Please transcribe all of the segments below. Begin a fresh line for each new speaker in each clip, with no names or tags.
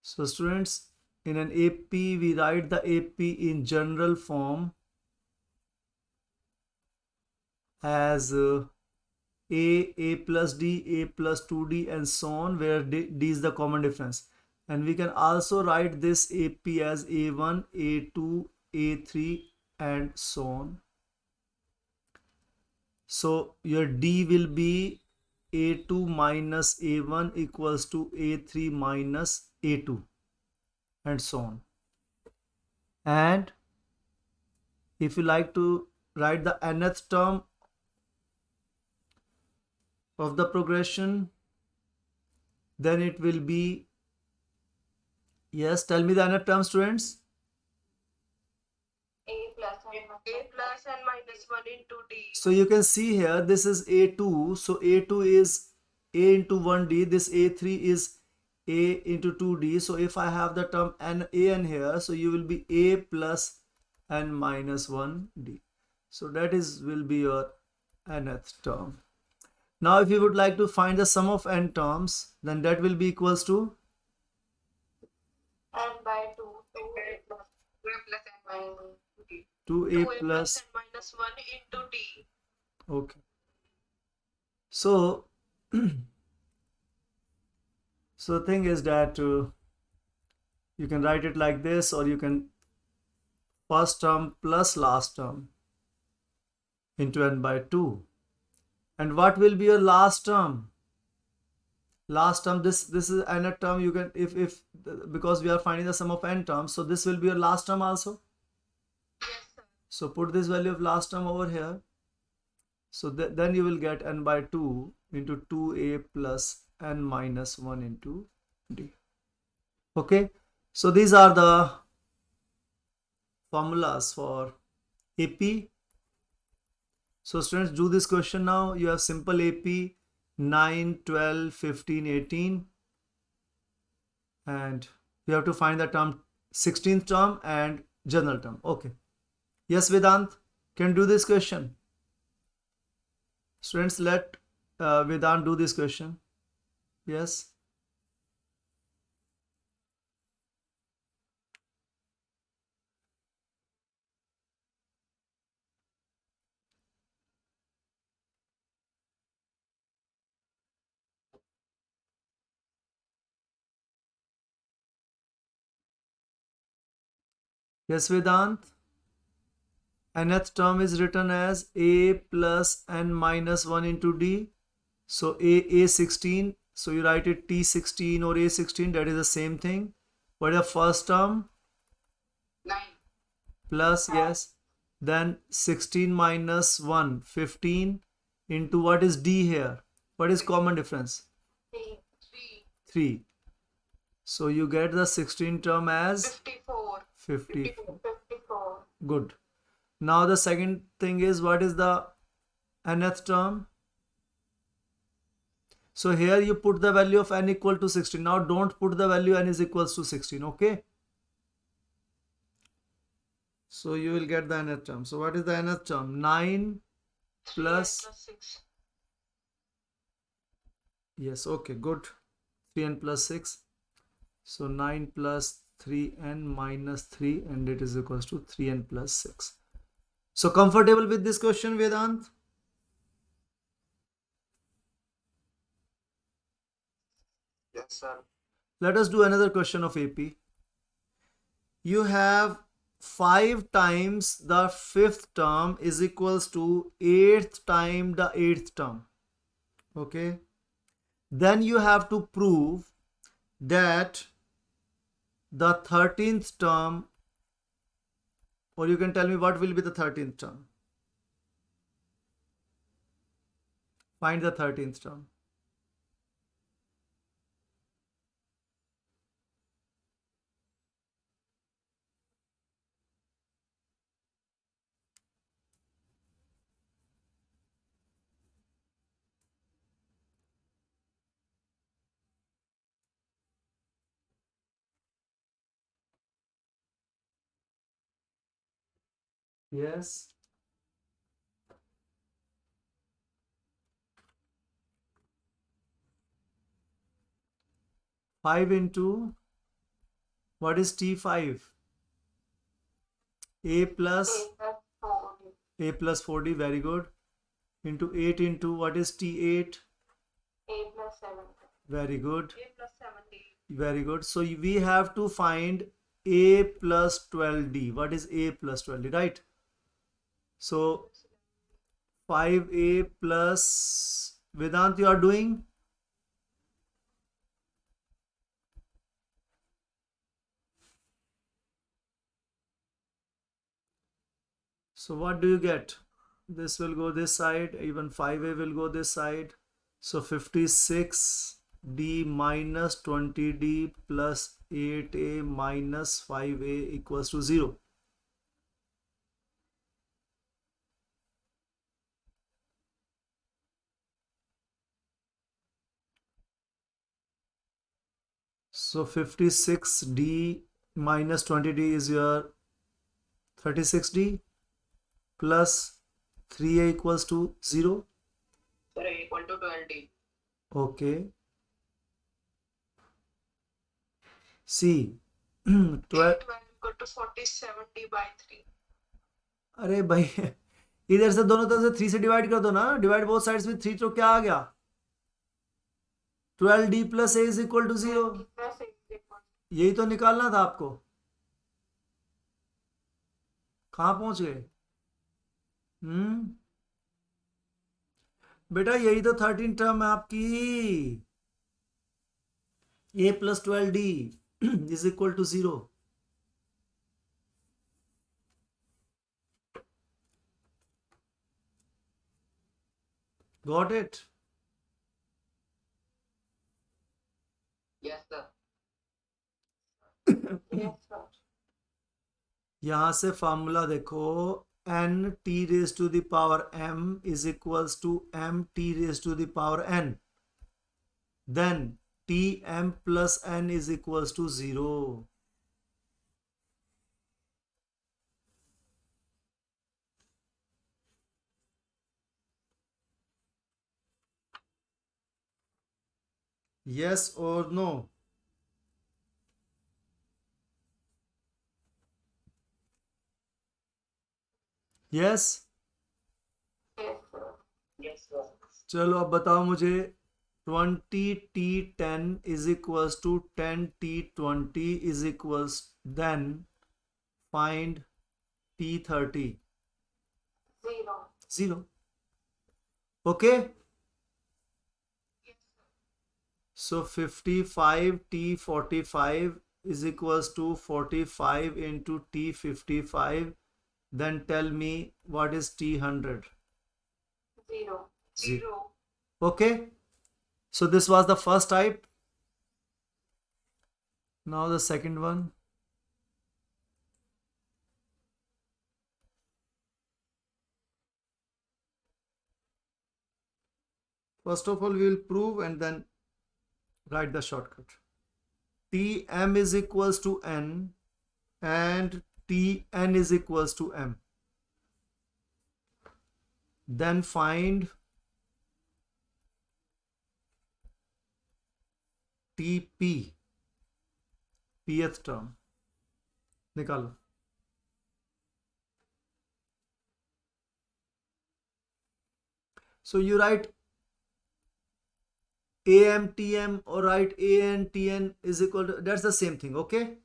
So students, in an AP we write the AP in general form as a plus d, a plus 2d, and so on, where d is the common difference. And we can also write this AP as a1, a2, a3, and so on. So your d will be a2 minus a1 equals to a3 minus a2, and so on. And if you like to write the nth term of the progression, then it will be, yes, tell me the nth term, students.
A plus n minus 1 into d.
So you can see here, this is a2, so a2 is a into 1d, this a3 is a into 2d. So if I have the term an here, so you will be a plus n minus 1d. So that is will be your nth term. Now if you would like to find the sum of n terms, then that will be equals to
n by 2, 2a plus n minus 2d.
2a
2a
plus
n minus 1 into d.
okay. So so the thing is that you can write it like this, or you can first term plus last term into n by 2. And what will be your last term? Last term, this is nth term. You can, if because we are finding the sum of n terms, so this will be your last term also.
Yes, sir.
So put this value of last term over here. So then you will get n by 2 into 2a plus n minus 1 into d. Okay, so these are the formulas for AP. So students, do this question now. You have simple AP 9, 12, 15, 18. And you have to find the term 16th term and general term. Okay. Yes, Vedant, can do this question. Students, let Vedant do this question. Yes. Yes, Vedant. Nth term is written as a plus n minus 1 into d. So a16. So you write it t16 or a16. That is the same thing. What is the first term?
9
Plus, yes. Then 16 minus 1, 15 into what is d here? What is common difference?
3
3. So you get the 16 term as
54
54.
54.
Good. Now the second thing is, what is the nth term? So here you put the value of n equal to 16. Now don't put the value n is equals to 16. Okay. So you will get the nth term. So what is the nth term? 9 plus
6.
Yes, okay, good. 3n plus 6. So 9 plus 3n minus 3, and it is equals to 3n plus 6. So comfortable with this question, Vedant?
Yes, sir.
Let us do another question of AP. You have 5 times the 5th term is equals to 8th time the 8th term. Okay. Then you have to prove that the 13th term, or you can tell me what will be the 13th term. Find the 13th term. Yes. Five into What is T5? A plus
A plus 4D.
A plus 4D, very good. Into 8 into what is T8?
A plus 7D.
Very good.
A plus 7D.
Very good. So we have to find A plus 12D. What is A plus 12D, right? So 5A plus Vedant, you are doing? So what do you get? This will go this side, even 5A will go this side. So 56D minus 20D plus 8A minus 5A equals to 0. So 56D minus 20D is your 36D plus 3A equals to 0.
Sir, A equal to 12D.
Okay. See,
A
12.
12 equal to 47D by 3.
अरे भाई इधर से दोनों तरफ से 3 से divide कर दो ना. डिवाइड बोथ साइड्स में 3 तो क्या आ गया? 12D plus A is equal to 0.
Plus A is equal
यही तो निकालना था आपको. कहाँ पहुंच गए? बेटा यही तो 13 टर्म है आपकी. A plus 12D is equal to 0. Got it?
Yes, sir. Yes, sir.
यहां से फॉर्मूला देखो. n t raised to the power m is equals to m t raised to the power n. Then t m plus n is equals to 0. Yes or no? Yes.
Yes, sir. Yes, sir.
चलो अब बताओ मुझे. 20t10 is equals to 10t20 is equals, then find t30.
0.
0. Okay.
Yes, sir.
So 55t45 is equals to 45 into t55. Then tell me what is t100.
0.
Zero.
0.
Okay. So this was the first type. Now the second one. First of all, we will prove and then write the shortcut. Tm is equals to n and Tn is equals to m. Then find Tp, pth term. निकालो. So you write am tm or write an tn is equal to, that's the same thing. Okay.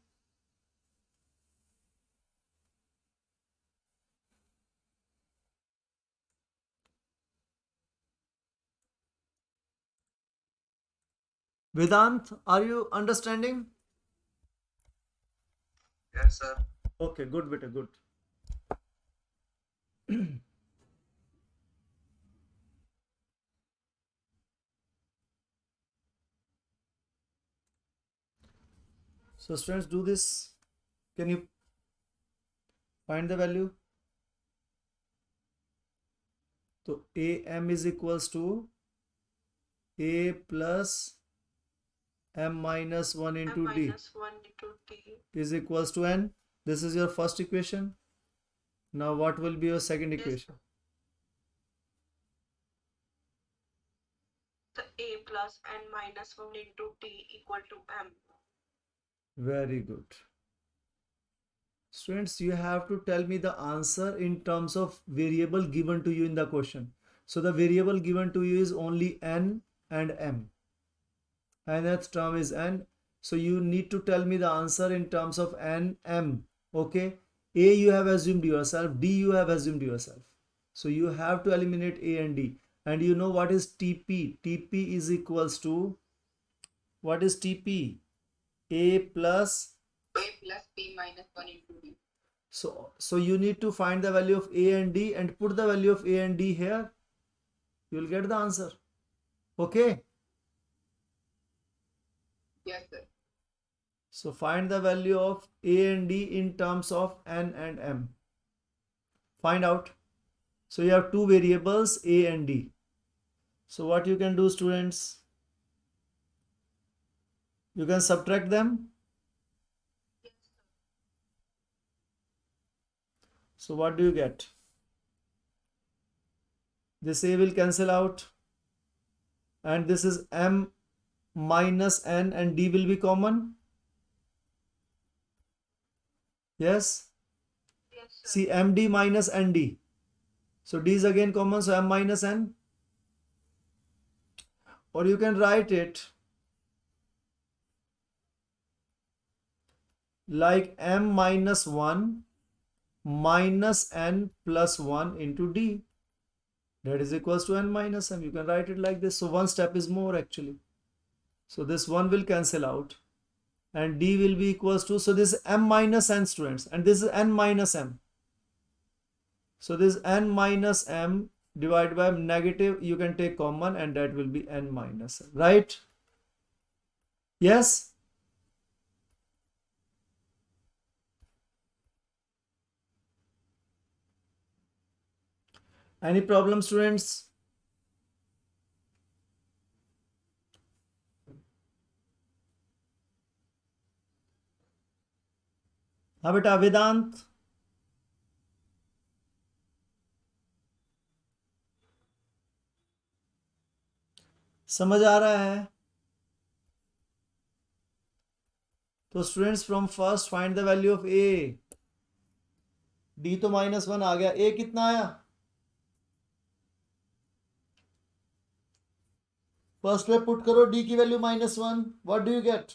Vedant, are you understanding?
Yes, sir.
Okay, good, beta, good. So students, do this. Can you find the value? So am is equals to a plus m minus 1 into d
minus 1 into d.
is equals to n. This is your first equation. Now what will be your second
Yes.
equation?
The a plus n minus 1 into d equal to m.
Very good. Students, you have to tell me the answer in terms of variable given to you in the question. So the variable given to you is only n and m. Nth term is n. So you need to tell me the answer in terms of n, m. Okay. A you have assumed yourself. D you have assumed yourself. So you have to eliminate A and D. And you know what is TP? TP is equals to, what is TP? A plus,
A plus P minus 1 into D.
so you need to find the value of A and D and put the value of A and D here. You will get the answer. Okay.
Yes, sir.
So find the value of A and D in terms of n and m. Find out. So you have two variables A and D. So what you can do, students? You can subtract them. So what do you get? This A will cancel out. And this is m minus n and D will be common. Yes?
Yes, sir.
See, md minus nd. So D is again common, so m minus n. Or you can write it like m minus 1 minus n plus 1 into D. That is equals to n minus m. You can write it like this. So one step is more actually. So this 1 will cancel out. And D will be equals to, so this is m minus n, students. And this is n minus m. So this n minus m divided by negative, you can take common and that will be n minus m. Right? Yes? Any problem, students? हाँ बेटा वेदांत, समझ आ रहा है? तो students from first find the value of A. D तो minus 1 आ गया. ए कितना आया? फर्स्ट में पुट करो डी की value minus 1. What do you get?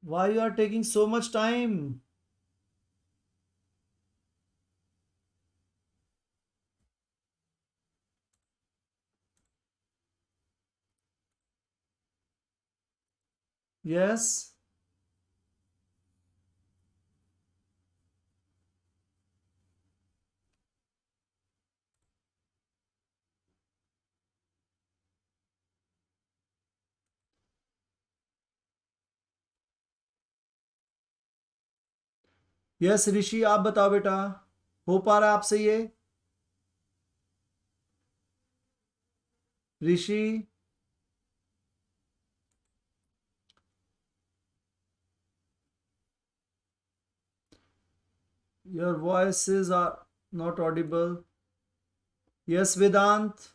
Why you are taking so much time? Yes. Yes Rishi, आप बताओ बेटा, हो पा रहा है आपसे ये? Rishi, your voices are not audible. Yes, Vedant.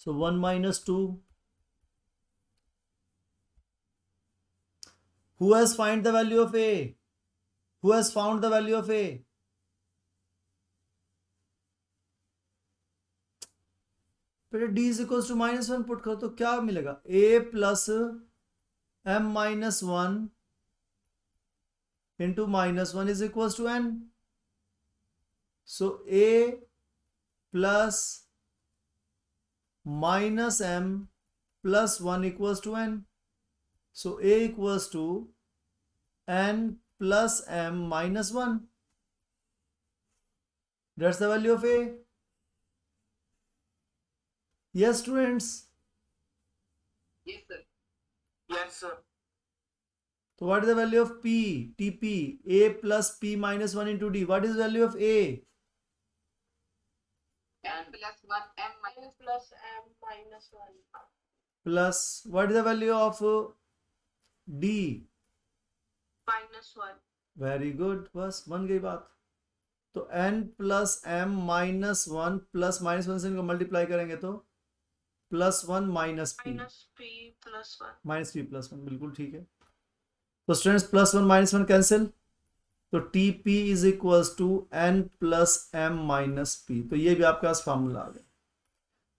So 1 minus 2. Who has find the value of A? Who has found the value of A? बेटा D is equals to minus 1 put करो तो क्या मिलेगा? A plus m minus 1 into minus 1 is equals to n. So A plus minus m plus 1 equals to n. So A equals to n plus m minus 1. That's the value of A. Yes, students.
Yes, sir.
Yes, sir.
So what is the value of P? TP. A plus P minus 1 into D. What is the value of A?
And plus 1 m minus
plus m minus 1.
plus what is the value of d?
minus 1.
Very good, बस बन गई बात। तो n plus m minus one plus minus one से इनको multiply करेंगे तो plus one minus p,
minus p plus 1.
Minus p plus one, बिल्कुल ठीक है। तो students plus one minus one cancel, तो t p is equals to n plus m minus p. तो ये भी आपके पास फॉर्मूला आ गया,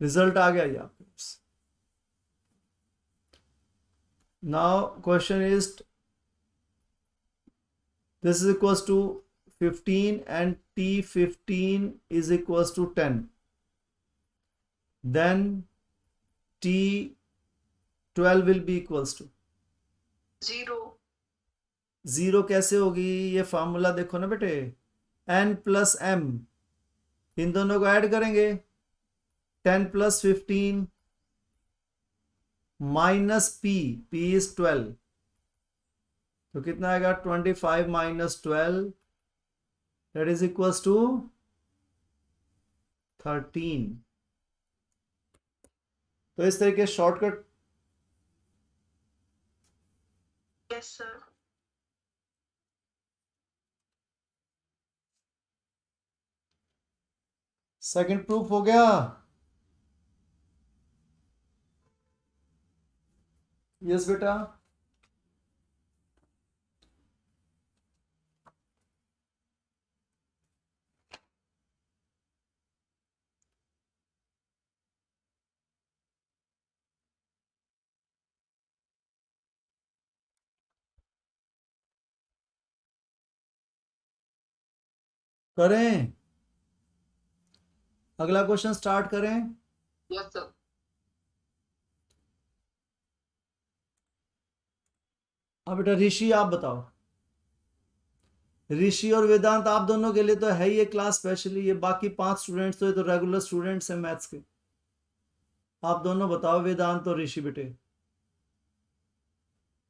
रिजल्ट आ गया ये आपके पास। Now question is this is equals to 15 and T15 is equals to 10, then T12 will be equals to
0.
0 कैसे होगी? ये फार्मूला देखो ना बेटे, n प्लस m, इन दोनों को ऐड करेंगे, 10 plus 15 minus p, p is 12, तो कितना आएगा? 25 minus 12, that is equals to 13। तो इस तरीके shortcut,
Yes, sir.
Second proof हो गया। यस बेटा, करें अगला क्वेश्चन स्टार्ट करें।
yes sir
अब बेटा ऋषि आप बताओ, ऋषि और वेदांत आप दोनों के लिए तो है ये क्लास स्पेशली, ये बाकी 5 स्टूडेंट्स तो ये तो रेगुलर स्टूडेंट्स हैं मैथ्स के। आप दोनों बताओ, वेदांत और ऋषि बेटे।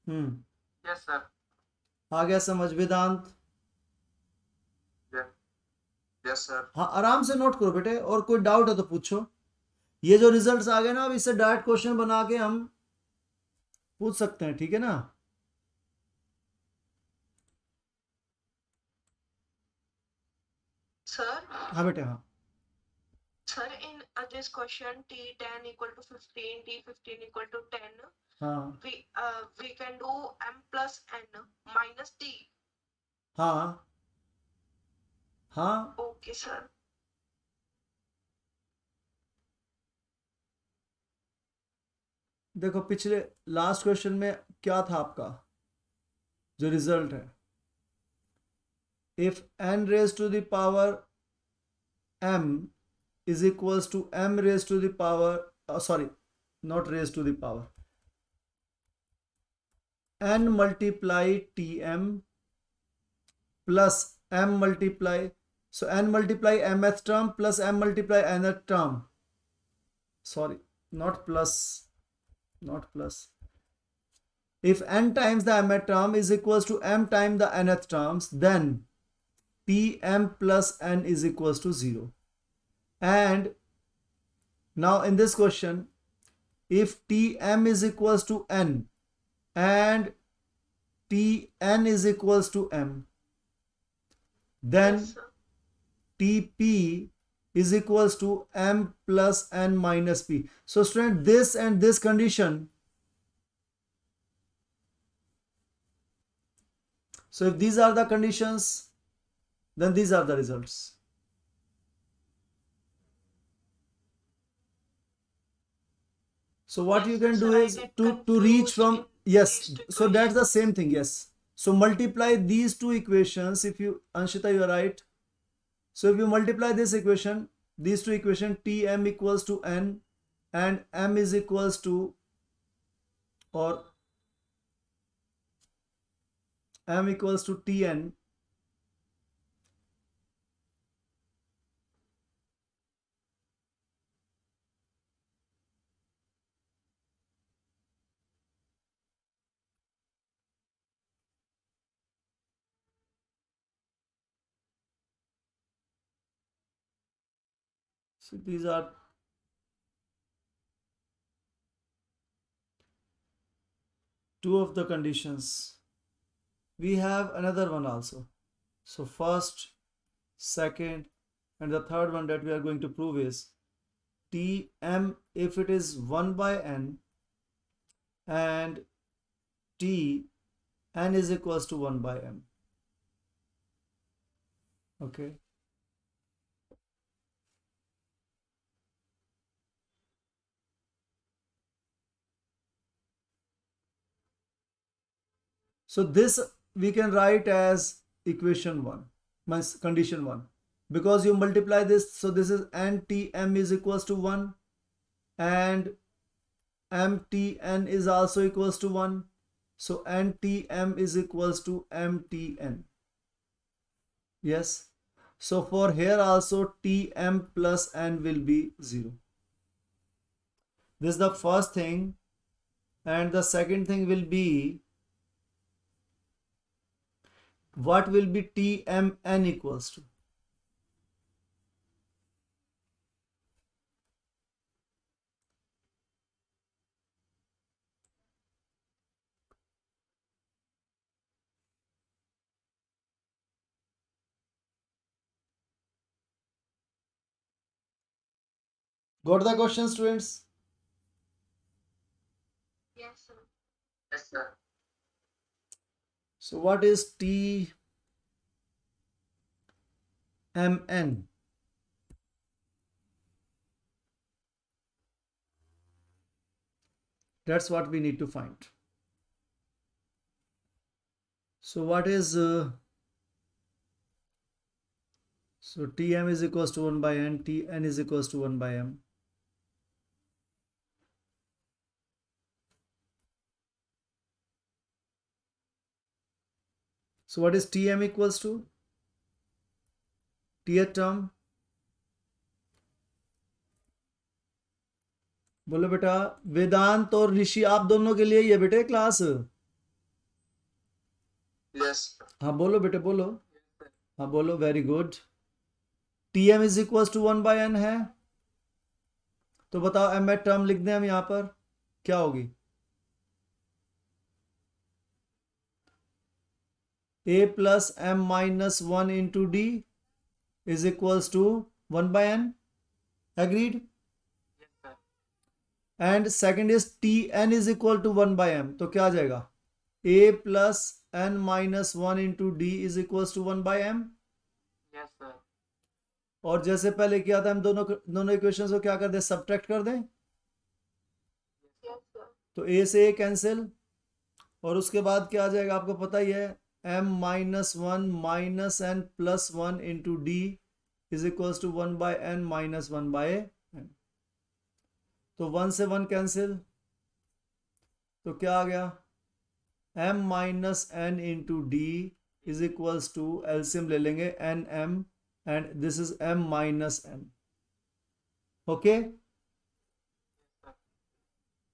yes sir
आ गया समझ वेदांत?
yes sir
हाँ आराम से नोट करो बेटे, और कोई डाउट है तो पूछो। ये जो रिजल्ट्स आ गए ना, अब इससे डायरेक्ट क्वेश्चन बना के हम पूछ सकते हैं, ठीक है ना?
Sir,
हाँ बेटे हाँ।
sir, in this question, T10 equal to 15, T15 equal to 10,
हाँ
we can do m plus n minus t.
हाँ हाँ,
Okay, sir.
देखो पिछले लास्ट क्वेश्चन में क्या था आपका जो रिजल्ट है, if n raise to the power m is equals to m raised to the power, sorry, not raised to the power, n multiply tm plus m multiply, so n multiply mth term plus m multiply nth term, sorry, not plus, if n times the mth term is equals to m times the nth terms, then tm plus n is equals to 0. And now in this question, if tm is equals to n and tn is equals to m, then
Yes, sir.
tp is equals to m plus n minus p. So student, this and this condition, so if these are the conditions, then these are the results. So what you can do
Sir, I
is
get
to reach
confused
from,
in
yes,
these two
so that's the
equations.
same thing, yes. So multiply these two equations, if you, Anshita, you are right. So if you multiply this equation, these two equation, tm equals to n and m is equals to, or m equals to tn, So these are two of the conditions. We have another one also. So first, second, and the third one that we are going to prove is Tm if it is 1 by n and Tn is equals to 1 by m. Okay. So this we can write as equation 1, means condition 1. Because you multiply this, so this is ntm is equals to 1 and mtn is also equals to 1. So ntm is equals to mtn. Yes. So for here also tm plus n will be 0. This is the first thing. And the second thing will be, what will be tmn equals to? Got the question, students?
Yes, sir.
Yes, sir.
So what is tmn? That's what we need to find. So what is so tm is equals to 1 by n, tn is equals to 1 by m. So what is tm equals to? Tth term, बोलो बेटा। वेदांत और ऋषि आप दोनों के लिए ये बेटे class.
Yes.
हाँ बोलो बेटे बोलो। हाँ बोलो, very good. tm is equals to 1 by n है, तो बताओ m एट टर्म लिख दें हम यहाँ पर, क्या होगी? a plus m minus 1 into d is equals to 1 by n. Agreed?
Yes, sir.
And second is tn is equal to 1 by m, तो क्या आ जाएगा? a plus n minus 1 into d is equals to 1 by m.
Yes, sir.
और जैसे पहले किया था हम दोनों इक्वेशंस को क्या कर दें? सब्ट्रैक्ट कर दें।
Yes, sir.
तो a से a कैंसिल, और उसके बाद क्या आ जाएगा आपको पता ही है, m minus 1 minus n plus 1 into d is equals to 1 by n minus 1 by n. तो 1 से 1 कैंसिल, तो क्या आ गया? m minus n into d is equals to, LCM ले लेंगे, n m and this is m minus n. Okay,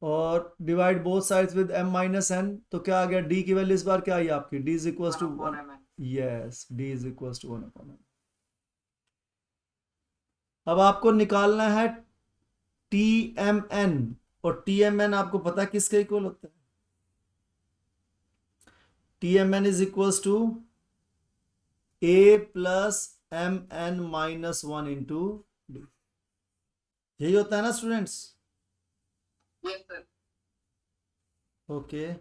और divide both sides with m minus n, तो क्या आ गया? d की वैल्यू इस बार क्या आई आपकी? d is equals to 1. Yes, d is equals to 1 upon m. अब आपको निकालना है tmn, और tmn आपको पता है किसके इक्वल होता है? tmn is equals to a plus mn minus 1 into d. यही होता है ना स्टूडेंट्स?
Yes, sir.
ओके,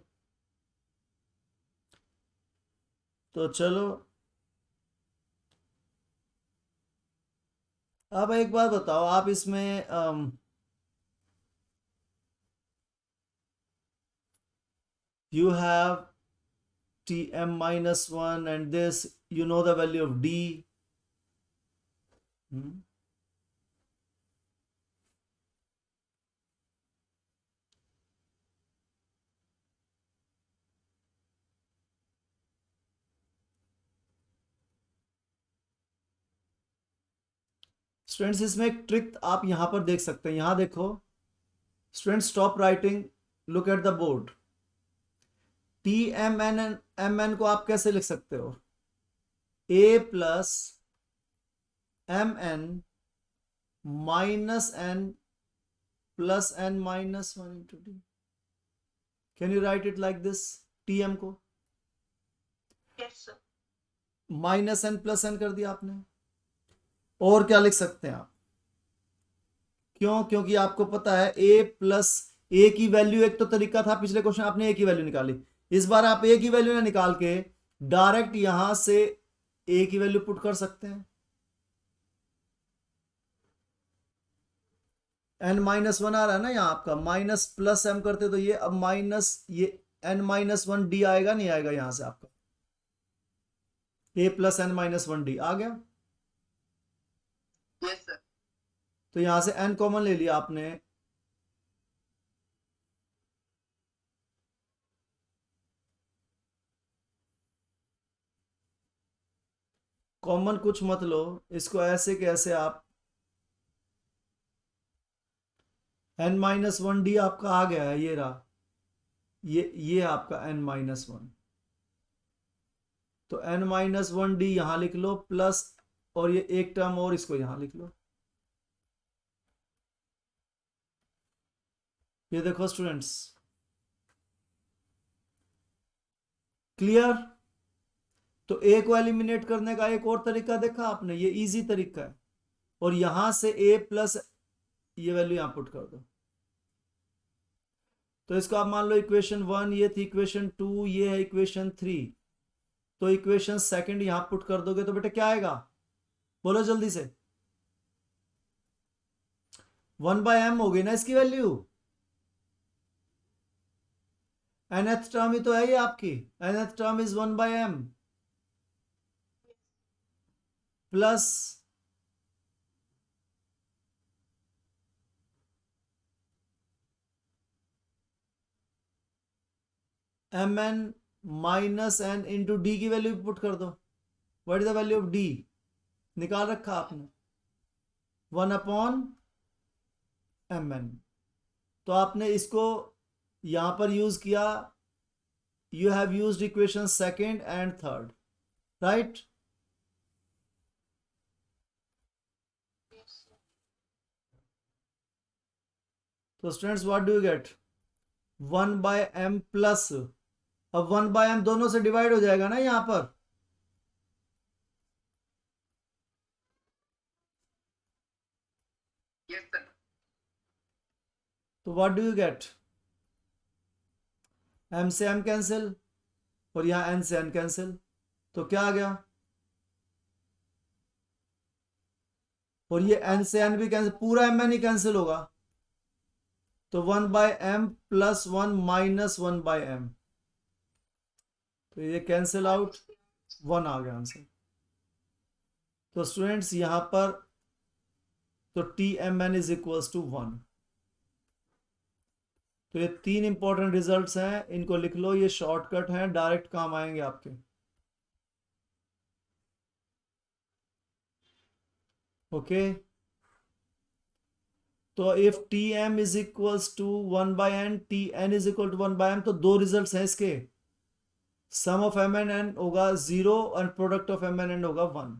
तो चलो अब एक बात बताओ, आप इसमें you have tm minus 1 and this, you know the value of d. Students इसमें एक ट्रिक आप यहां पर देख सकते हैं, यहां देखो students, stop writing, look at the board. T M N को आप कैसे लिख सकते हो? a plus M N minus n plus n minus 1 into d. Can you write it like this? tm को
Yes, sir.
Minus N plus N कर दिया आपने। और क्या लिख सकते हैं आप? क्यों? क्योंकि आपको पता है ए प्लस ए की वैल्यू, एक तो तरीका था पिछले क्वेश्चन आपने ए की वैल्यू निकाली, इस बार आप ए की वैल्यू ना निकाल के डायरेक्ट यहां से ए की वैल्यू पुट कर सकते हैं। एन माइनस वन आ रहा है ना यहाँ आपका, माइनस प्लस एम करते तो ये अब माइनस ये एन माइनस वन डी आएगा, नहीं आएगा यहां से आपका a plus n minus one d आ गया।
Yes, sir.
तो यहां से एन कॉमन ले लिया आपने, कॉमन कुछ मत लो, इसको ऐसे कैसे आप एन माइनस वन डी आपका आ गया है, ये रहा, ये आपका एन माइनस वन। तो एन माइनस वन डी यहां लिख लो प्लस, और ये एक टर्म और इसको यहां लिख लो। ये देखो स्टूडेंट्स, क्लियर? तो ए को एलिमिनेट करने का एक और तरीका देखा आपने, ये इजी तरीका है। और यहां से ए प्लस ये वैल्यू यहां पुट कर दो। तो इसको आप मान लो इक्वेशन वन ये थी, इक्वेशन टू ये है, इक्वेशन थ्री। तो इक्वेशन सेकंड यहां पुट कर दोगे तो बेटा क्या आएगा? बोलो जल्दी से। 1/m हो गई ना इसकी वैल्यू। nth टर्म ही तो है ये आपकी, nth term is 1/m plus mn minus n into D की वैल्यू पुट कर दो। What is the value of D? निकाल रखा आपने 1/mn। तो आपने इसको यहां पर यूज किया, you have used equation second and third, right?
Yes, sir.
तो students what do you gate? 1/m plus, अब 1/m दोनों से डिवाइड हो जाएगा ना यहां पर,
Yes, sir.
तो what do you gate? m से m कैंसिल और यहां n से n कैंसिल, तो क्या आ गया? और ये n से n भी कैंसिल, पूरा mn ही कैंसिल होगा। तो 1/m प्लस 1 माइनस 1/m, तो ये कैंसिल आउट, 1 आ गया आंसर। तो स्टूडेंट्स यहां पर तो TMN इज इक्वल्स टू 1। तो ये तीन इंपॉर्टेंट रिजल्ट्स हैं, इनको लिख लो, ये शॉर्टकट हैं, डायरेक्ट काम आएंगे आपके। ओके तो if TM is equals to 1/n, TN is equal to 1/m, तो दो रिजल्ट्स हैं इसके, sum of m and n होगा 0 और product of m and n होगा 1।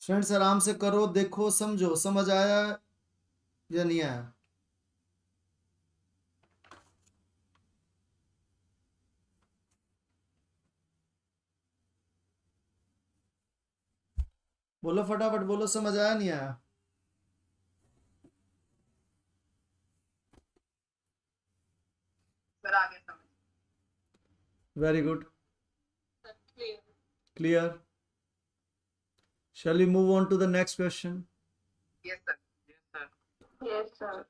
फ्रेंड्स आराम से करो, देखो, समझो, समझ आया या नहीं आया? बोलो फटाफट बोलो, समझ आया नहीं आया?
Sir, आगे समझ।
Very good,
Sir, clear.
Clear. Shall we move on to the next question?
Yes, sir. Yes, sir.
Yes, sir.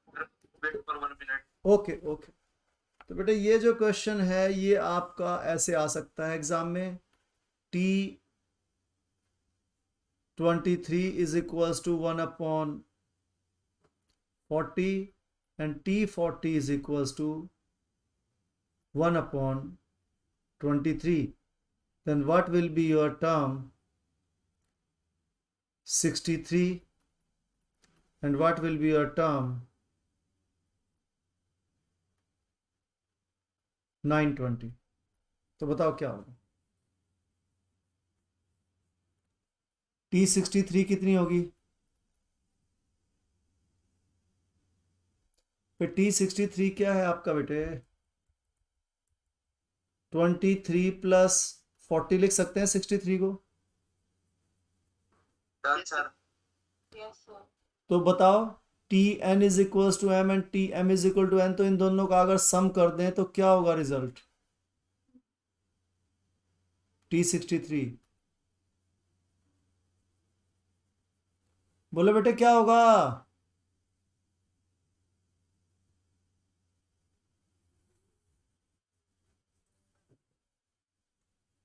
Wait for 1 minute.
Okay okay. तो बेटा ये जो क्वेश्चन है ये आपका ऐसे आ सकता है एग्जाम में, T23 is equals to 1/40 and T40 is equals to 1/23। then what will be your term 63 and what will be your term 920? तो बताओ क्या होगा? T63 कितनी होगी? फिर T63 क्या है आपका बेटे? 23 प्लस 40 लिख सकते हैं 63 को?
Done, sir.
Yes, sir.
तो बताओ T N is equal to M and T M is equal to N, तो इन दोनों का अगर सम कर दें तो क्या होगा रिजल्ट? T63। बोलो बेटे क्या होगा?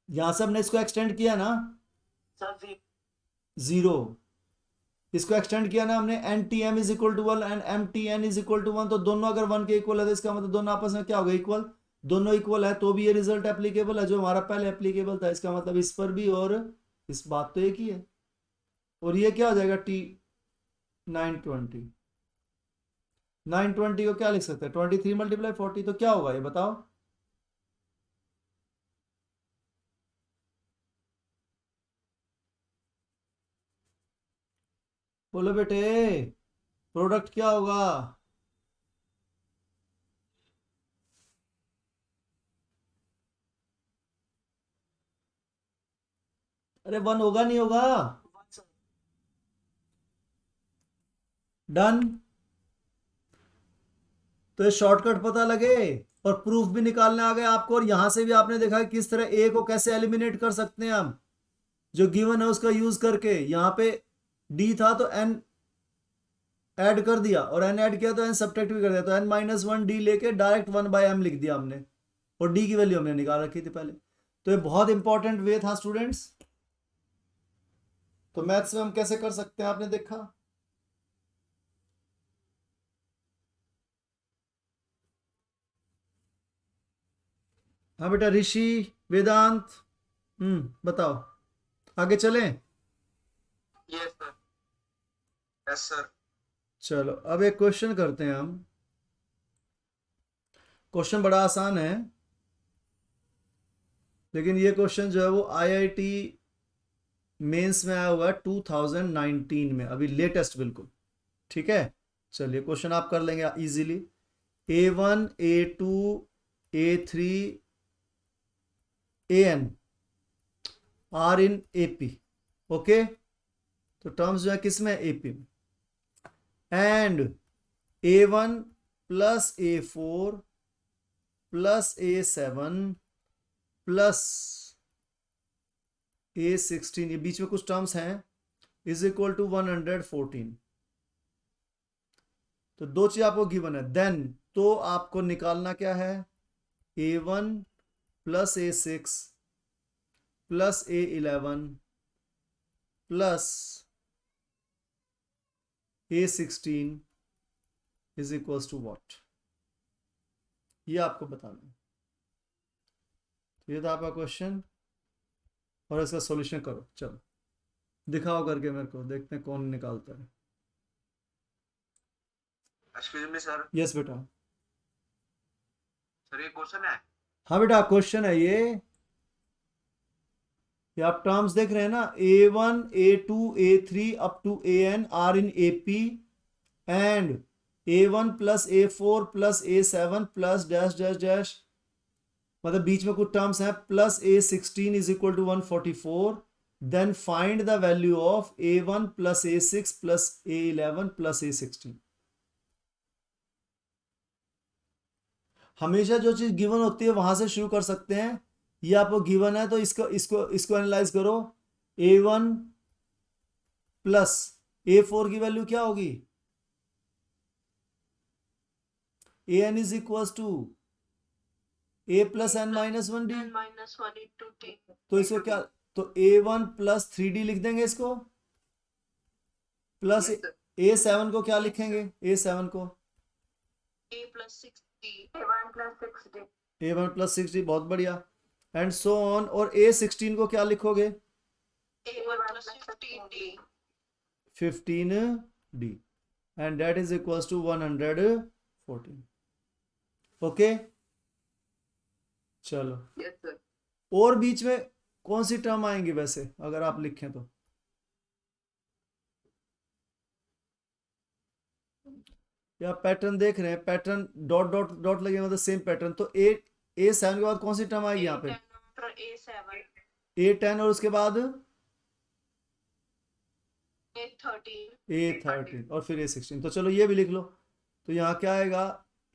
यहां से हमने इसको एक्सटेंड किया ना,
Sir,
0। इसको एक्सटेंड किया ना हमने, N T M is equal to 1 and M T N is equal to 1, तो दोनों अगर 1 के इक्वल है तो इसका मतलब दोनों आपस में क्या होगा? इक्वल। दोनों इक्वल है तो भी ये रिजल्ट एप्लीकेबल है जो हमारा पहले एप्लीकेबल था, इसका मतलब इस पर भी और इस बात तो एक ही है। और ये क्या हो जाएगा? टी 920। 920 को क्या लिख सकते हैं? 23 मल्टीप्लाई 40, तो क्या होगा ये बताओ? बोलो बेटे प्रोडक्ट क्या होगा? अरे 1 होगा नहीं होगा? डन। तो ये शॉर्टकट पता लगे और प्रूफ भी निकालने आ गए आपको, और यहां से भी आपने देखा कि किस तरह ए को कैसे एलिमिनेट कर सकते हैं हम, जो गिवन है उसका यूज करके। यहां पे डी था तो एन ऐड कर दिया, और एन ऐड किया तो एन सब्ट्रैक्ट भी कर दिया, तो एन माइनस 1 डी लेके डायरेक्ट 1 बाय एम लिख दिया हमने, और डी की वैल्यू हमने निकाल रखी थी पहले। तो ये बहुत इंपॉर्टेंट वे था स्टूडेंट्स। तो मैथ्स में हम कैसे कर सकते हैं आपने देखा। हाँ बेटा ऋषि वेदांत, बताओ आगे चलें।
yes, sir. Yes, sir.
चलो अब एक क्वेश्चन करते हैं हम। क्वेश्चन बड़ा आसान है, लेकिन ये क्वेश्चन जो है वो आईआईटी मेंस में आया हुआ है 2019 में, अभी लेटेस्ट बिल्कुल। ठीक है, चलिए क्वेश्चन आप कर लेंगे easily. A1 A2 A3 AN are in AP। Okay, तो टर्म्स जो है किसमें? AP में। And A1 plus A4 plus A7 plus A16, ये बीच में कुछ टर्म्स हैं, इज इक्वल टू 114। तो दो चीज आपको गिवन है, देन तो आपको निकालना क्या है? A1 plus A6 plus A11 plus A16 is equals to what? ये आपको बताना है। ये था आपका क्वेश्चन, और इसका सॉल्यूशन करो। चलो दिखाओ करके मेरे को, देखते हैं कौन निकालता है।
Excuse me, sir.
यस बेटा।
सर ये क्वेश्चन है।
हाँ बेटा क्वेश्चन है ये आप टर्म्स देख रहे हैं ना, A1 A2 A3 up to AN are in AP, and A1 plus A4 plus A7 plus dash dash dash, मतलब बीच में कुछ टर्म्स हैं, plus A16 is equal to 144। Then find the value of A1 plus A6 plus A11 plus A16। हमेशा जो चीज given होती है वहां से शुरू कर सकते हैं। ये आपको गिवन है तो इसको इसको इसको एनालाइज करो। A1 प्लस A4 की वैल्यू क्या होगी? AN is equal to A plus N minus 1D।
N minus 1 into T.
तो इसको क्या, तो A1 प्लस 3D लिख देंगे इसको, प्लस
Yes, sir.
A7 को क्या लिखेंगे? A7 को
A plus 6D. A1 plus 6D.
A1 plus 6D, बहुत बढ़िया। And so on. और A16 को क्या लिखोगे?
A1 plus 15D.
15D, and that is equals to 114. Okay, चलो।
Yes, sir.
और बीच में कौन सी टर्म आएंगी वैसे अगर आप लिखें तो? या पैटर्न देख रहे हैं, पैटर्न डॉट डॉट डॉट लगे मतलब सेम पैटर्न। तो A7 के बाद कौन सी टर्म आएगी यहाँ पे?
A10 after A7.
A10 और उसके बाद
A13.
A13 और फिर A16। तो चलो ये भी लिख लो। तो यहाँ क्या आएगा?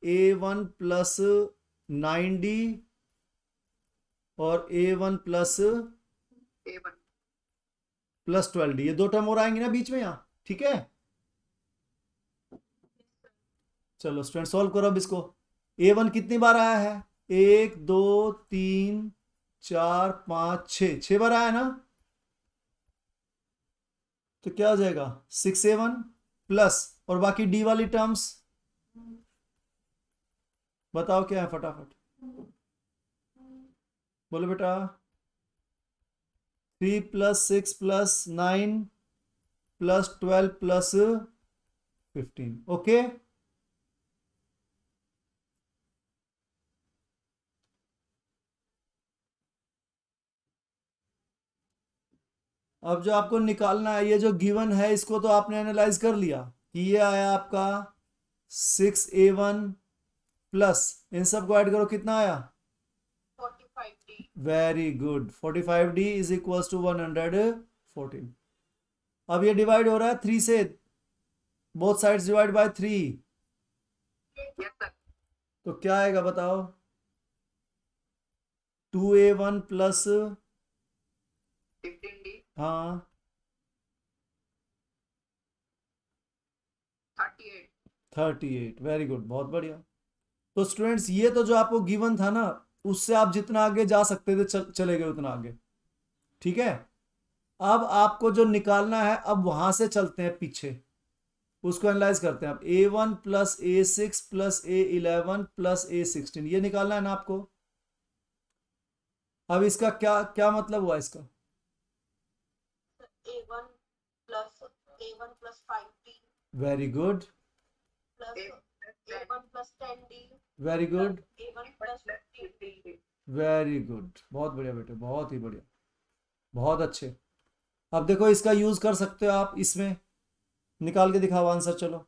A1 प्लस 9D और A1 plus
A1.
Plus 12D, ये दो टर्म और आएंगी ना बीच में यहाँ, ठीक है। चलो स्टूडेंट सॉल्व करो अब इसको। A1 कितनी बार आया है? 1 2 3 4 5 6, 6 बार आया ना। तो क्या हो जाएगा? 6A1 प्लस, और बाकी D वाली टर्म्स बताओ क्या है फटाफट बोलो बेटा। 3 plus 6 plus 9 plus 12 plus 15। Okay, अब जो आपको निकालना है, ये जो गिवन है इसको तो आपने एनालाइज कर लिया कि ये आया आपका 6A1 प्लस, इन सबको ऐड करो कितना आया?
45D.
Very good, 45D is equals to 114। अब ये डिवाइड हो रहा है 3 से, both sides divide by 3।
Yes, sir.
तो क्या आएगा बताओ? 2A1 plus
15D.
हाँ
38.
38, वेरी गुड, बहुत बढ़िया। तो स्टूडेंट्स ये तो जो आपको गिवन था ना, उससे आप जितना आगे जा सकते थे चले गए उतना आगे, ठीक है। अब आपको जो निकालना है, अब वहां से चलते हैं पीछे, उसको एनालाइज करते हैं। अब A1 plus A6 plus A11 plus A16, ये निकालना है ना आपको। अब इसका क्या क्या मतलब हुआ इसका?
A1 plus 5D
very good,
plus
A-
A1 plus 10D
very good,
A1 plus 15D.
Very good, बहुत बढ़िया बेटे, बहुत ही बढ़िया, बहुत अच्छे। अब देखो इसका यूज कर सकते हो आप इसमें, निकाल के दिखाओ आंसर। चलो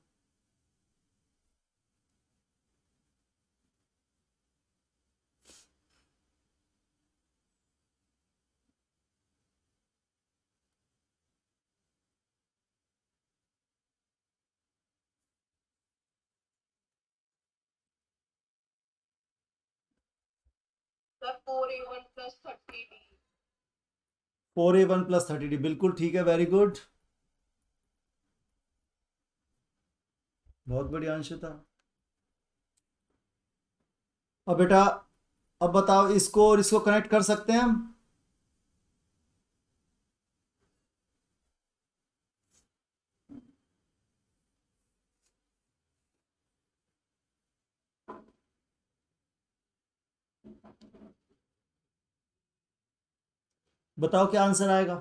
Sir, 4A1 plus 30D.
4A1 plus 30D, बिल्कुल ठीक है, वेरी गुड, बहुत बढ़िया अंशिता। अब बेटा अब बताओ, इसको और इसको कनेक्ट कर सकते हैं हम? बताओ क्या आंसर आएगा?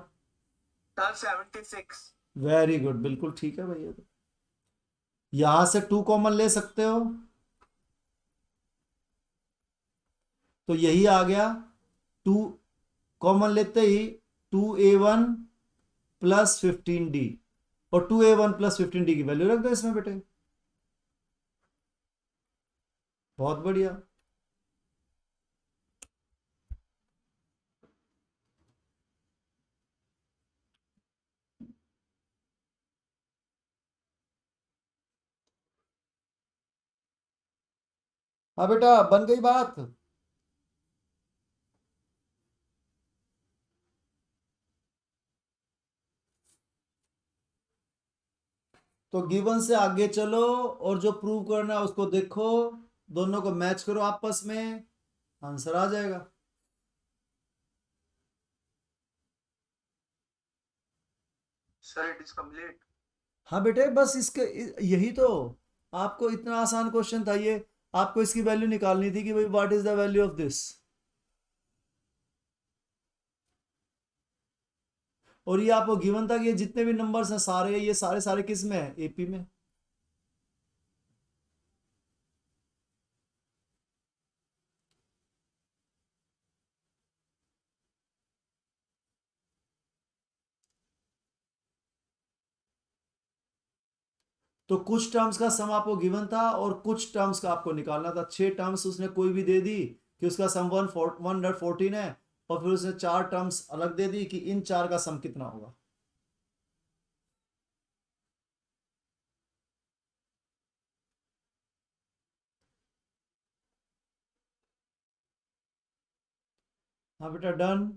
Sir, 76.
वेरी गुड, बिल्कुल ठीक है भैया। तो यहां से 2 कॉमन ले सकते हो, तो यही आ गया। 2 कॉमन लेते ही 2A1 प्लस 15D, और 2A1 प्लस 15D की वैल्यू रख दो इसमें बेटे, बहुत बढ़िया। हाँ बेटा, बन गई बात। तो गिवन से आगे चलो, और जो प्रूव करना है उसको देखो, दोनों को मैच करो आपस में, आंसर आ जाएगा।
Sir, it is complete.
हाँ बेटे, बस इसके यही तो, आपको इतना आसान क्वेश्चन था ये। आपको इसकी वैल्यू निकालनी थी कि भाई what is the value of this. और ये आपको गिवन था कि ये जितने भी नंबर्स हैं सारे, ये सारे सारे किस में है, एपी में। तो कुछ टर्म्स का सम आपको गिवन था और कुछ टर्म्स का आपको निकालना था। 6 टर्म्स उसने कोई भी दे दी कि उसका सम 114 है, और फिर उसने 4 टर्म्स अलग दे दी कि इन 4 का सम कितना होगा। हाँ बेटा, डन।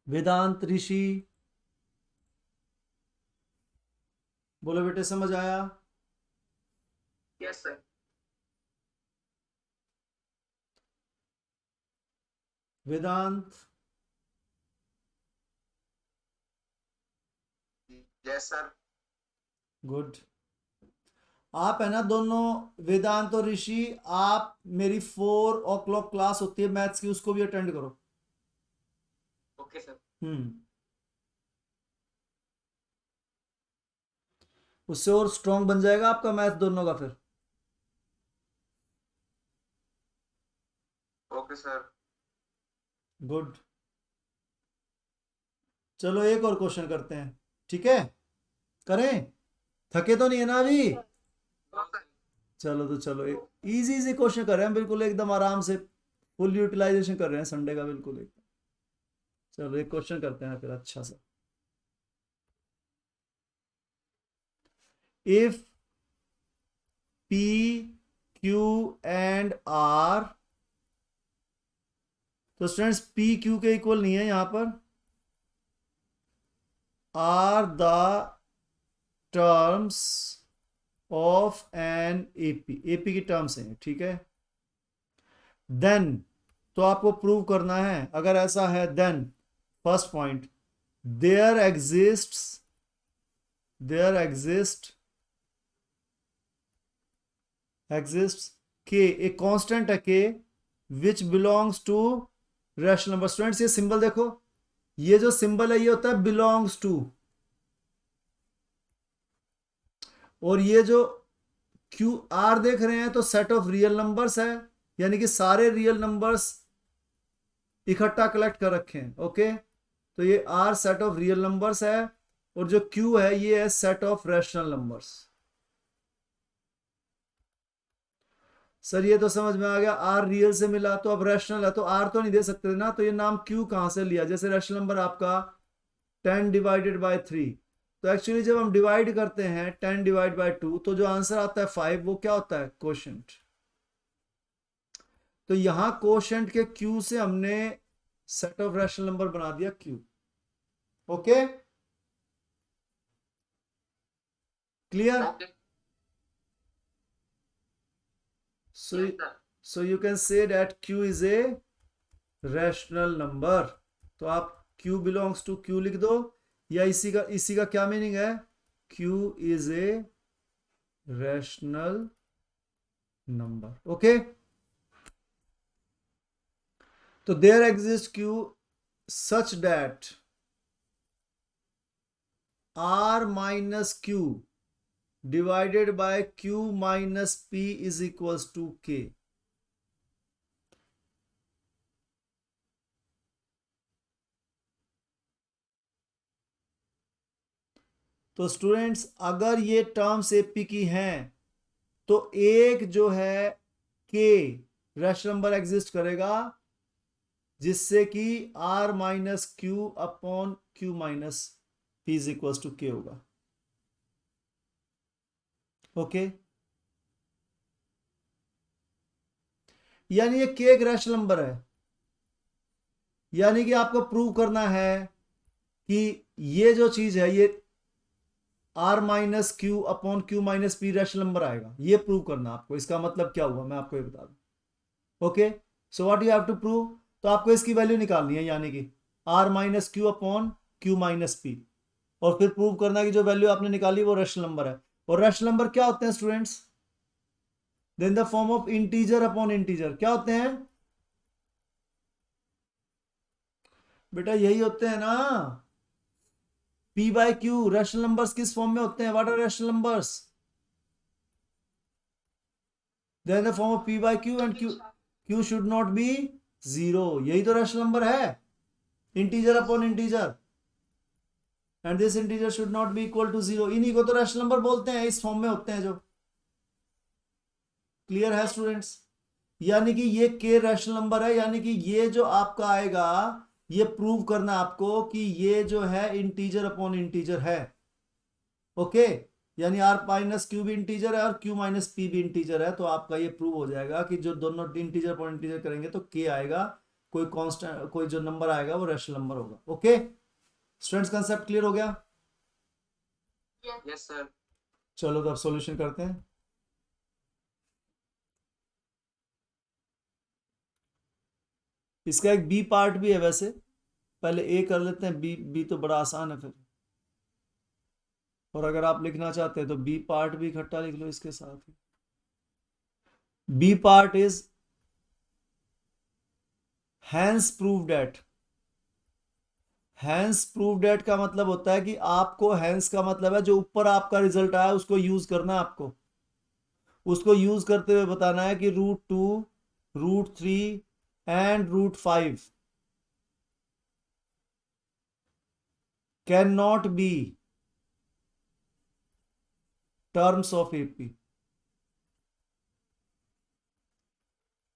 वेदांत ऋषि, बोलो बेटे, समझ आया?
Yes, sir.
वेदांत,
Yes, sir.
गुड। आप है ना दोनों, वेदांत और ऋषि, आप मेरी 4 o'clock क्लास होती है मैथ्स की, उसको भी अटेंड करो।
Okay, sir.
उससे और स्ट्रांग बन जाएगा आपका मैथ दोनों का फिर।
Okay, sir.
गुड। चलो एक और क्वेश्चन करते हैं, ठीक है? करें? थके तो नहीं है ना अभी?
No, sir.
चलो तो चलो, इजी इजी क्वेश्चन कर रहे हैं, बिल्कुल एकदम आराम से, फुल यूटिलाइजेशन कर रहे हैं संडे का, बिल्कुल एकदम। चलो एक क्वेश्चन करते हैं फिर अच्छा सा। If P, Q and R, तो स्टूडेंट्स P Q के इक्वल नहीं है यहां पर, are the terms of an AP, AP की टर्म्स हैं, ठीक है? देन तो आपको प्रूव करना है, अगर ऐसा है then first point, there exist K, एक कांस्टेंट है K, which belongs to rational number. Students ये सिंबल देखो, ये जो सिंबल है ये होता है बिलोंग्स टू, और ये जो क्यू आर देख रहे हैं तो सेट ऑफ रियल नंबर्स है, यानी कि सारे रियल नंबर्स इकट्ठा कलेक्ट कर रखे हैं। ओके, तो ये R set of real numbers है, और जो क्यू है ये है set of rational numbers. Sir ये तो समझ में आ गया, आर रियल से मिला तो अब रैशनल है, तो आर तो नहीं दे सकते ना, तो ये नाम क्यू कहां से लिया? जैसे रैशनल नंबर आपका 10/3, तो एक्चुअली जब हम डिवाइड करते हैं 10/2, तो जो आंसर आता है 5, वो क्या होता है? कोशेंट। तो यहां कोशेंट के क्यू से हमने सेट ऑफ रैशनल नंबर बना दिया Q. Okay, clear?
Okay.
So,
Yes, sir.
so you can say that Q is a rational number. तो आप Q belongs to Q लिख दो, या इसी का क्या मीनिंग है? Q is a rational number. Okay? तो there exists Q such that R minus Q divided by Q minus P is equals to K. तो स्टूडेंट्स अगर ये टर्म्स एपी की हैं, तो एक जो है के रैशनल नंबर एग्जिस्ट करेगा जिससे कि R minus Q upon Q minus P is equal to K होगा। ओके, यानी ये के एक रैशनल नंबर है, यानी कि आपको प्रूव करना है कि ये जो चीज है ये R minus Q upon Q minus P rational number आएगा, ये प्रूव करना आपको। इसका मतलब क्या हुआ मैं आपको ये बता दूं। Okay, so what you have to prove, तो आपको इसकी वैल्यू निकालनी है, यानी कि R minus Q upon Q minus P, और फिर प्रूव करना कि जो वैल्यू आपने निकाली वो रैशनल नंबर है, और रैशनल नंबर क्या होते हैं students? Then the form of integer upon integer क्या होते हैं बेटा? यही होते हैं ना, p by Q. Rational numbers किस फॉर्म में होते हैं? What are rational numbers? Then the form of p by Q and q should not be 0। यही तो रैशनल नंबर है, integer upon integer, and this integer should not be equal to 0। इन्हीं को तो रैशनल नंबर बोलते हैं, इस form में होते हैं जो। क्लियर है स्टूडेंट्स? यानी कि ये k रैशनल नंबर है, यानी कि ये जो आपका आएगा, ये प्रूव करना आपको कि ये जो है इंटीजर अपॉन इंटीजर है। ओके, यानी r माइनस क्यू भी इंटीजर है और q माइनस पी भी इंटीजर है। तो आपका ये प्रूव हो जाएगा कि जो दोनों इंटीजर अपॉन इंटीजर करेंगे तो k आएगा, कोई कांस्टेंट, कोई जो नंबर आएगा वो रैशनल नंबर होगा। ओके स्टूडेंट्स, कंसेप्ट क्लियर हो गया?
Yes, sir.
चलो तो अब सॉल्यूशन करते हैं। इसका एक बी पार्ट भी है वैसे, पहले ए कर लेते हैं, बी तो बड़ा आसान है फिर। और अगर आप लिखना चाहते हैं तो बी पार्ट भी इकट्ठा लिख लो इसके साथ ही। B part is hence prove that. Hence prove that का मतलब होता है कि आपको, हैंस का मतलब है जो ऊपर आपका रिजल्ट आया उसको यूज करना है आपको। उसको यूज करते हुए बताना है कि √2, √3 and √5 can not be terms of AP.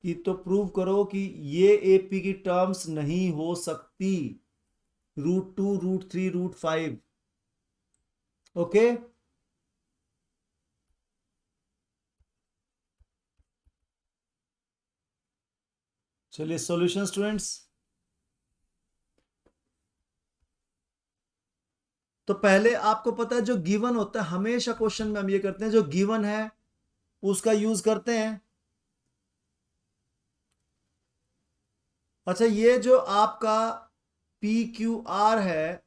कि तो प्रूव करो कि ये एपी की टर्म्स नहीं हो सकती, √2, √3, √5। ओके, चलिए सॉल्यूशन स्टूडेंट्स। तो पहले आपको पता है जो गिवन होता है, हमेशा क्वेश्चन में हम ये करते हैं जो गिवन है उसका यूज करते हैं। अच्छा, ये जो आपका पी क्यू आर है,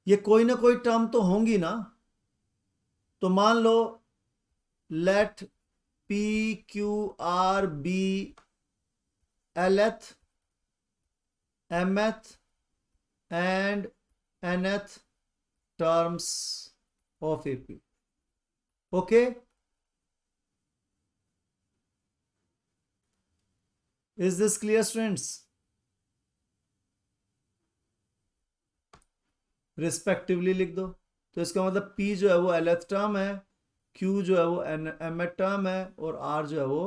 ये कोई ना कोई टर्म तो होंगी ना। तो मान लो let p q r be lth, mth and nth terms of AP. Okay, is this clear students? Respectively लिख दो। तो इसका मतलब P जो है वो lth टर्म है, Q जो है वो mth टर्म है और R जो है वो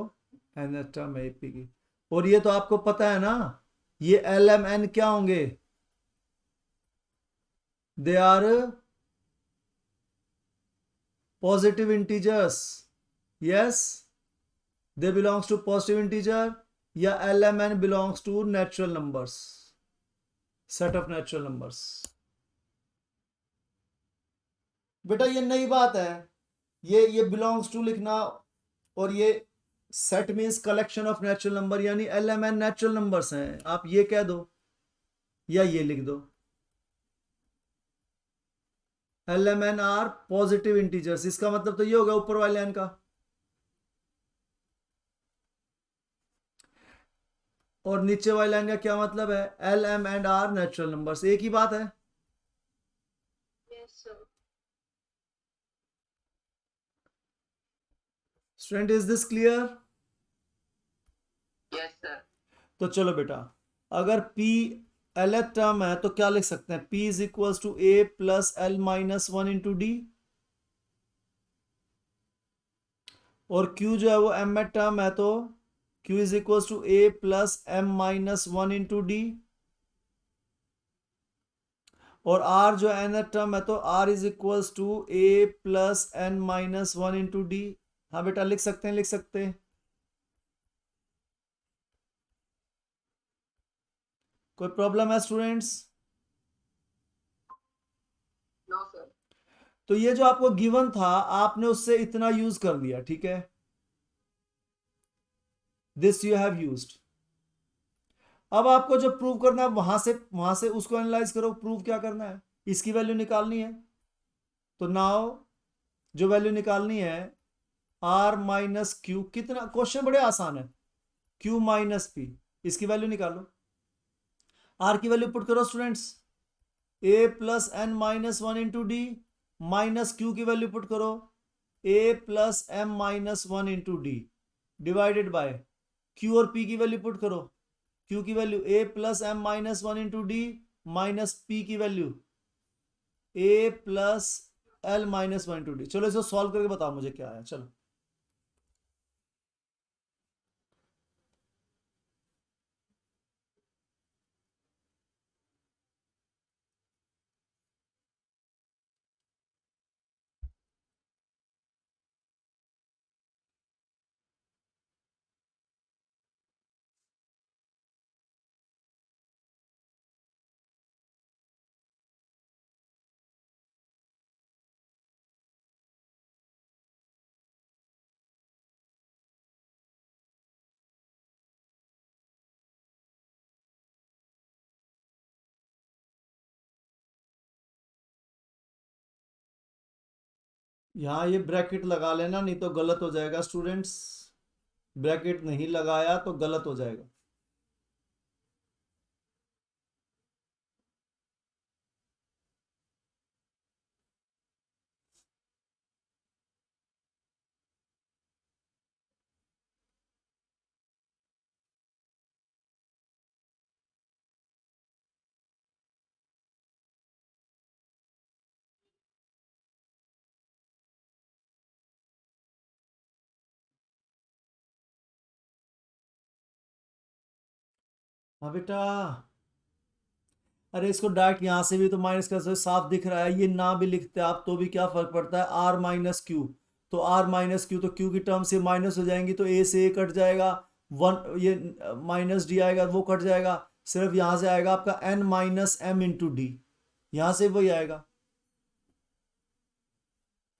nth टर्म है AP की। और ये तो आपको पता है ना, ये L M N क्या होंगे? They are positive integers. Yes, they belongs to positive integer, या LMN belongs to natural numbers, set of natural numbers. बेटा ये नई बात है, ये बिलोंग्स टू लिखना, और ये set means collection of natural number, यानी LMN नेचुरल नंबर्स हैं। आप ये कह दो या ये लिख दो, LMN आर पॉजिटिव इंटीजर्स। इसका मतलब तो ये होगा ऊपर वाले लाइन का। और नीचे वाली लाइन का क्या मतलब है? LM and R natural numbers. एक ही बात है।
Yes, sir.
Student, is this clear?
Yes, sir.
तो चलो बेटा, अगर P lth टर्म है तो क्या लिख सकते हैं? P is equal to A plus L minus 1 into D, और Q जो है वो mth टर्म है तो Q is equal to A plus M minus 1 into D, और R जो nth टर्म है तो R is equal to A plus N minus 1 into D. हाँ बेटा, लिख सकते हैं, लिख सकते हैं। कोई प्रॉब्लम है स्टूडेंट्स?
No, sir.
तो ये जो आपको गिवन था आपने उससे इतना यूज कर लिया, ठीक है, दिस यू हैव यूज्ड। अब आपको जो प्रूव करना है वहां से उसको एनालाइज करो, प्रूव क्या करना है, इसकी वैल्यू निकालनी है। तो नाउ जो वैल्यू निकालनी है आर माइनस क्यू, कितना, क्वेश्चन बड़े आसान है, क्यू माइनस पी, इसकी वैल्यू निकालो। आर की वैल्यू पुट करो students, a plus n minus one into d, minus q की वैल्यू पुट करो, a plus m minus one into d, divided by q और पी की वैल्यू पुट करो, q की value a plus m minus one into d, minus p की value a plus L minus one into D. चलो इसको solve करके बताओ मुझे क्या है। चलो यहाँ ये ब्रैकेट लगा लेना, नहीं तो गलत हो जाएगा स्टूडेंट्स, ब्रैकेट नहीं लगाया तो गलत हो जाएगा। हाँ बेटा, अरे इसको डायरेक्ट यहां से भी तो माइनस कर सकते, साफ दिख रहा है, ये ना भी लिखते आप तो भी क्या फर्क पड़ता है, आर माइनस क्यू, तो आर माइनस क्यू, तो क्यू की टर्म से माइनस हो जाएंगी, तो ए से ए कट जाएगा, वन ये माइनस डी आएगा वो कट जाएगा, सिर्फ यहां से आएगा आपका N minus M into D, यहां से वही आएगा।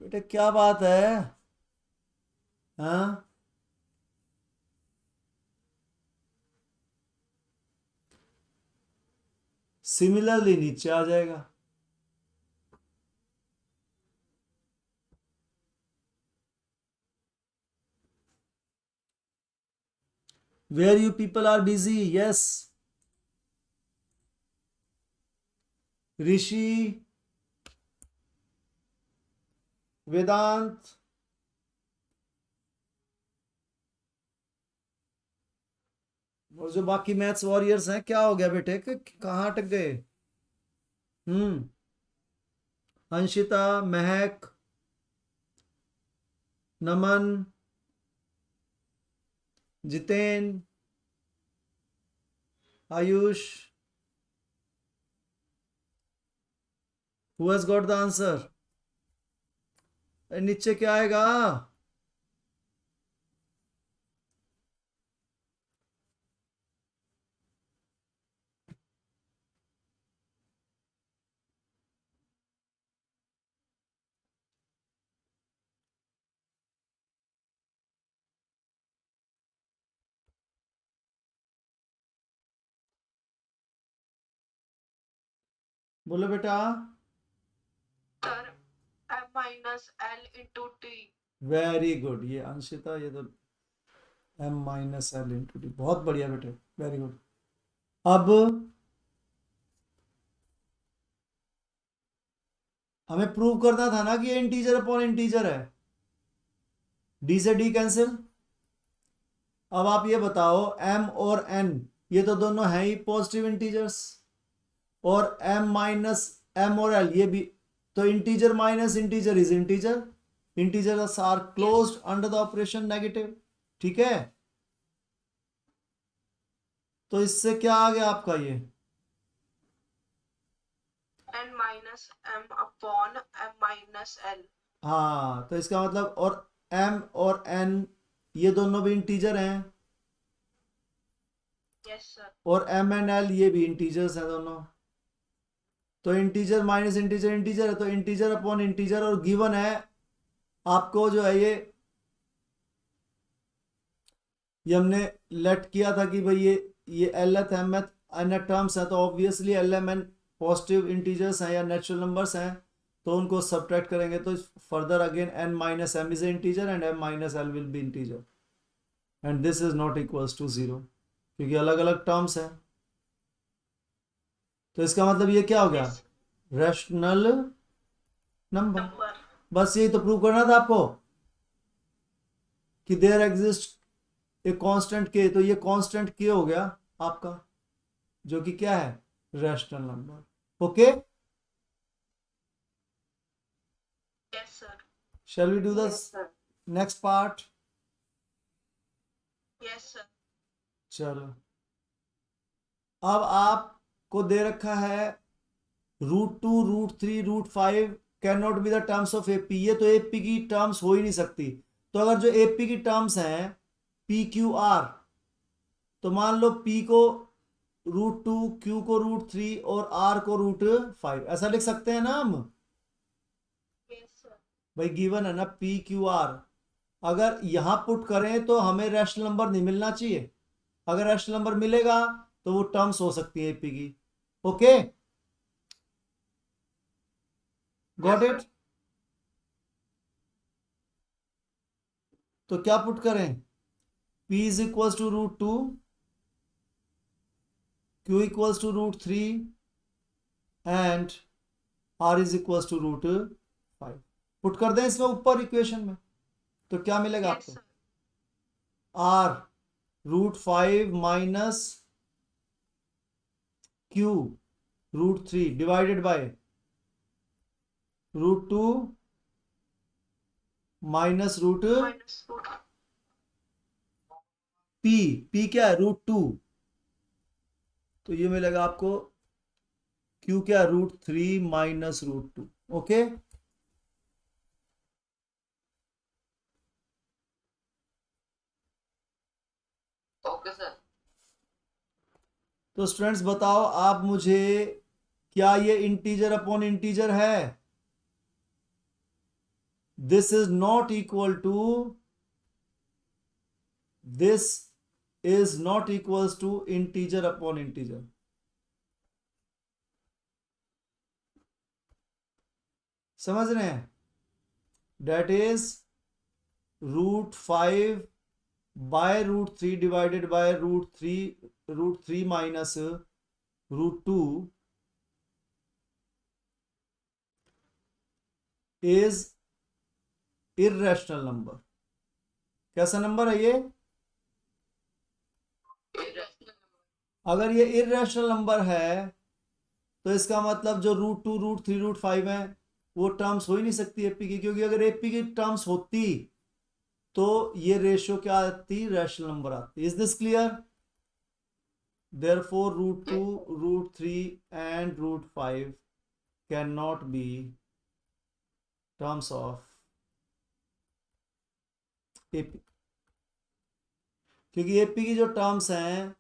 बेटा क्या बात है, हाँ सिमिलरली नीचे आ जाएगा। Where you people are busy? Yes. ऋषि, वेदांत, और जो बाकी मैथ्स वॉरियर्स हैं, क्या हो गया बेटे, कहाँ अटक गए? अंशिता, महक, नमन, Jiten, Ayush, who has got the answer? नीचे क्या आएगा? बोलो बेटा।
Sir m minus l into t।
Very good, ये अंशिता, ये तो M minus L into D, बहुत बढ़िया बेटे, वेरी गुड। अब हमें प्रूव करना था ना कि ये इंटीजर अपॉन इंटीजर है, डी से डी कैंसिल। अब आप ये बताओ m और n ये तो दोनों हैं ही पॉजिटिव इंटीजर्स, और m माइनस m और l ये भी, तो integer minus integer is integer, integers are closed under the operation negative, ठीक है। तो इससे क्या आ गया आपका ये
n minus m upon m minus l।
हाँ, तो इसका मतलब, और m और n ये दोनों भी इंटीजर हैं,
यस सर।
और m एंड l ये भी इंटीजर्स हैं दोनों, तो इंटीजर माइनस इंटीजर इंटीजर है, तो इंटीजर अपॉन इंटीजर, और गिवन है आपको जो है ये हमने लेट किया था कि भाई ये ये एलएथ एमएथ अन्य टर्म्स हैं, तो obviously L M N positive integers हैं या नेचुरल नंबर्स हैं, तो उनको सब्ट्रैक्ट करेंगे तो further again n minus M is integer and m minus L will be integer and this is not equals to 0 क्योंकि अलग अलग टर्म्स हैं। तो इसका मतलब ये क्या हो गया,
Yes.
Rational number.
Number.
बस यही तो प्रूव करना था आपको कि देयर एग्जिस्ट ए कांस्टेंट के, तो ये कांस्टेंट के हो गया आपका, जो कि क्या है, rational number. Okay,
Yes, sir.
shall we do the
Yes, sir.
next part?
Yes, sir.
चलो, अब आपको दे रखा है √2 √3 √5 can not be the terms of AP. ये तो एपी की टर्म्स हो ही नहीं सकती। तो अगर जो एपी की टर्म्स हैं पी क्यू आर, तो मान लो पी को √2, क्यू को √3 और आर को √5, ऐसा लिख सकते हैं ना हम।
Yes, sir.
भाई गिवन है ना पी क्यू आर, अगर यहां पुट करें तो हमें रैशनल नंबर नहीं मिलना चाहिए। अगर रैशनल नंबर मिलेगा तो वो टर्म्स हो सकती है एपी की। Okay, got it. तो क्या पुट करें, p is equals to √2, q equals to √3 and r is equals to √5। Put कर दें इसमें ऊपर इक्वेशन में, तो क्या मिलेगा
Yes,
आपको,
sir.
r √5 minus q √3 divided bye √2 minus
Minus
p क्या है, √2, तो ये मिलेगा आपको q क्या है, √3 माइनस √2। Okay,
Okay, sir.
तो स्टूडेंट्स बताओ आप मुझे, क्या ये इंटीजर अपॉन इंटीजर है? This is not equal to, this is not equals to integer upon integer. समझ रहे हैं? That is √5 by √3 divided by √3 minus √2 is irrational number. कैसा नंबर है ये?
Irrational number.
अगर ये इर्रेशनल नंबर है तो इसका मतलब जो √2 √3 √5 है वो टर्म्स हो ही नहीं सकती एपी की, क्योंकि अगर एपी की टर्म्स होती तो ये रेशियो क्या आती, रैशनल नंबर आती। Is this clear? Therefore √2 √3 and √5 can not be terms of AP, क्योंकि एपी की जो टर्म्स हैं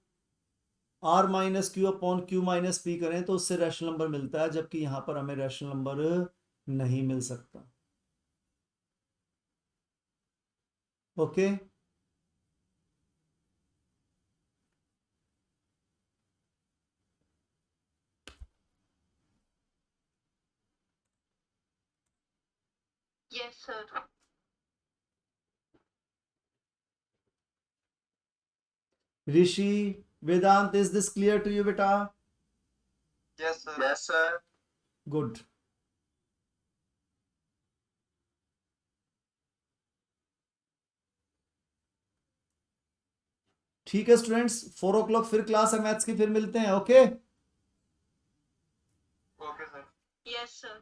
r minus Q upon Q minus P करें तो उससे रैशनल नंबर मिलता है, जबकि यहां पर हमें रैशनल नंबर नहीं मिल सकता। Okay,
Yes, sir.
Rishi, Vedant, is this clear to you बेटा?
Yes, sir. Yes, sir.
Good. ठीक है स्टूडेंट्स, 4 o'clock फिर क्लास है मैथ्स की, फिर मिलते हैं। Okay,
Okay, sir.
Yes, sir.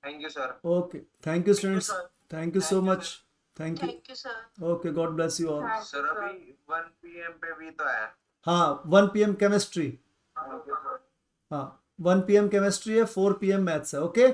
Thank you, sir.
Okay, thank you students,
sir.
Thank you so
Thank you,
much, thank you.
Thank you, sir.
Okay, God bless you all.
Sir, अभी 1 PM पे भी तो है।
हाँ, 1 PM chemistry,
Okay, sir.
हाँ 1 PM chemistry है, 4 PM maths है। Okay,